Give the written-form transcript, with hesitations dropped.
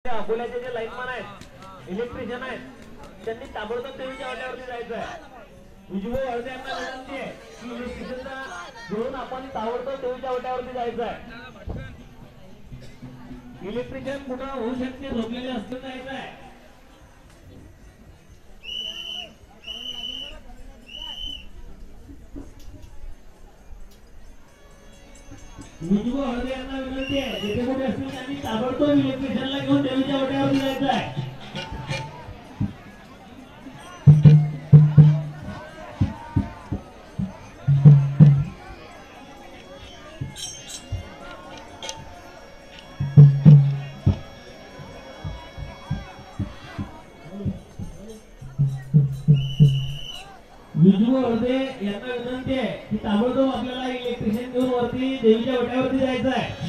अकोल्याचे जे लाईनमॅन आहेत, इलेक्ट्रिशियन आहेत, त्यांनी ताबडतोब देवीच्या वाट्यावरती जायचं आहे। विजू हळदे यांना विनंती आहे की इलेक्ट्रिशियनला घेऊन आपण ताबडतोब देवीच्या वाट्यावरती जायचं आहे। इलेक्ट्रिशियन कुठं होऊ शकते, झोपलेले असतील जायचं आहे। विजू हळदे यांना विनंती आहे, जिथे कुठे असतील त्यांनी ताबडतोब इलेक्ट्रिशियनला घेऊन देवीच्या वाट्यावरती जायचं आहे। विजू हळदे यांना विनंती आहे की ताबडतोब आपल्याला इलेक्ट्रिशियन घेऊन वरती देवीच्या वाट्यावरती जायचं आहे।